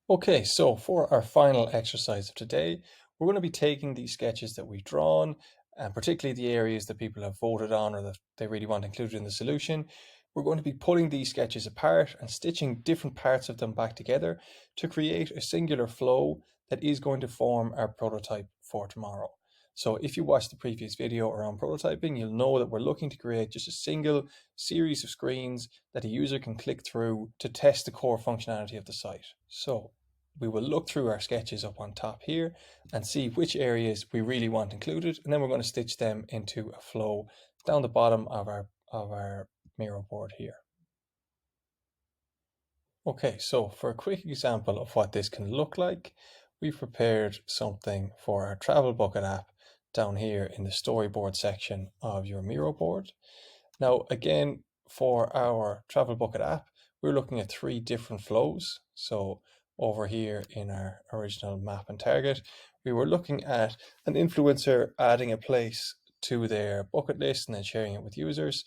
Okay, so for our final exercise of today, we're going to be taking these sketches that we've drawn, and particularly the areas that people have voted on or that they really want included in the solution. We're going to be pulling these sketches apart and stitching different parts of them back together to create a singular flow that is going to form our prototype for tomorrow. So if you watched the previous video around prototyping, you'll know that we're looking to create just a single series of screens that a user can click through to test the core functionality of the site. So we will look through our sketches up on top here and see which areas we really want included, and then we're going to stitch them into a flow down the bottom of our Miro board here. Okay, so for a quick example of what this can look like, we've prepared something for our Travel Bucket app down here in the Storyboard section of your Miro board. Now, again, for our Travel Bucket app, we're looking at three different flows. So over here in our original map and target, we were looking at an influencer adding a place to their bucket list and then sharing it with users.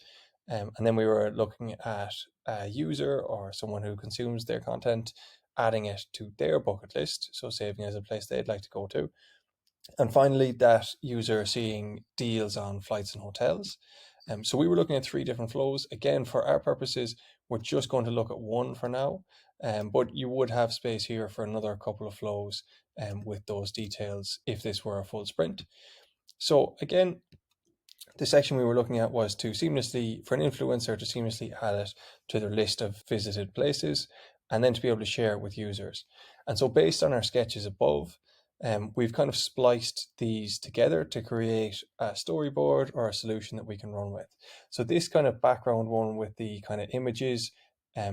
And then we were looking at a user or someone who consumes their content, adding it to their bucket list, so saving as a place they'd like to go to. And finally, that user seeing deals on flights and hotels. So we were looking at three different flows. Again, for our purposes, we're just going to look at one for now, but you would have space here for another couple of flows with those details if this were a full sprint. So again, the section we were looking at was to seamlessly, for an influencer to seamlessly add it to their list of visited places and then to be able to share it with users. And so based on our sketches above, we've kind of spliced these together to create a storyboard or a solution that we can run with. So this kind of background one with the kind of images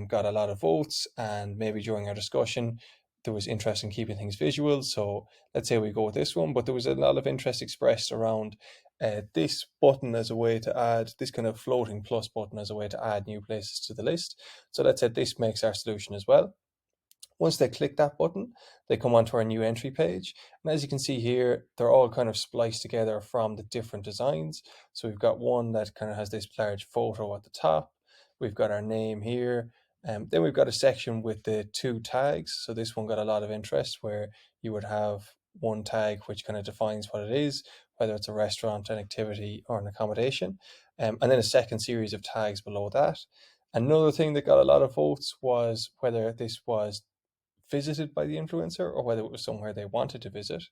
got a lot of votes, and maybe during our discussion, there was interest in keeping things visual. So let's say we go with this one, but there was a lot of interest expressed around this button as a way to add, this kind of floating plus button as a way to add new places to the list. So let's say this makes our solution as well. Once they click that button, they come onto our new entry page. And as you can see here, they're all kind of spliced together from the different designs. So we've got one that kind of has this large photo at the top. We've got our name here. Then we've got a section with the two tags. So this one got a lot of interest where you would have one tag which kind of defines what it is, whether it's a restaurant, an activity, or an accommodation. And then a second series of tags below that. Another thing that got a lot of votes was whether this was visited by the influencer or whether it was somewhere they wanted to visit.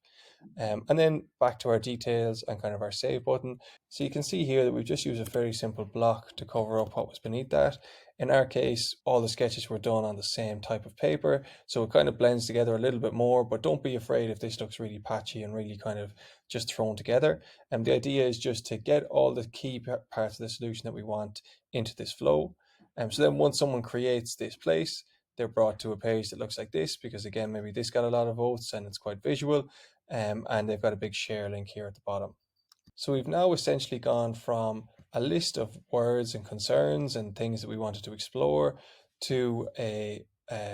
And then back to our details and kind of our save button. So you can see here that we've just used a very simple block to cover up what was beneath that. In our case, all the sketches were done on the same type of paper, so it kind of blends together a little bit more, but don't be afraid if this looks really patchy and really kind of just thrown together. And the idea is just to get all the key parts of the solution that we want into this flow. So then once someone creates this place, they're brought to a page that looks like this, because again, maybe this got a lot of votes and it's quite visual, and they've got a big share link here at the bottom. So we've now essentially gone from a list of words and concerns and things that we wanted to explore to a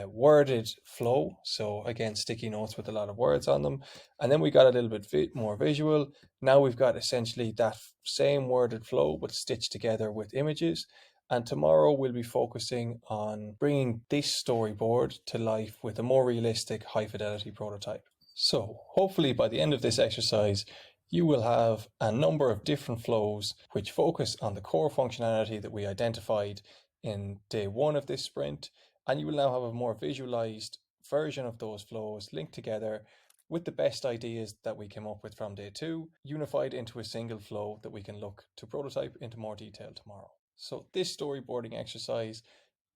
worded flow. So again, sticky notes with a lot of words on them. And then we got a little bit more visual. Now we've got essentially that same worded flow, but stitched together with images. And tomorrow we'll be focusing on bringing this storyboard to life with a more realistic, high fidelity prototype. So hopefully by the end of this exercise, you will have a number of different flows which focus on the core functionality that we identified in day one of this sprint, and you will now have a more visualized version of those flows linked together with the best ideas that we came up with from day two, unified into a single flow that we can look to prototype into more detail tomorrow. So this storyboarding exercise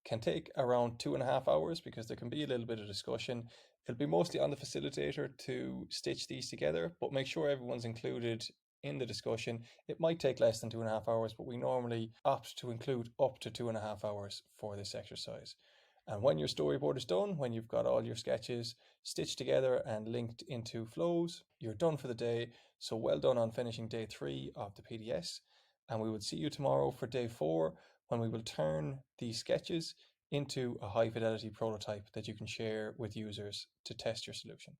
can take around 2.5 hours because there can be a little bit of discussion. It'll be mostly on the facilitator to stitch these together, but make sure everyone's included in the discussion. It might take less than 2.5 hours, but we normally opt to include up to 2.5 hours for this exercise. And when your storyboard is done, when you've got all your sketches stitched together and linked into flows, you're done for the day. So well done on finishing day 3 of the PDS. And we will see you tomorrow for day 4, when we will turn these sketches into a high fidelity prototype that you can share with users to test your solution.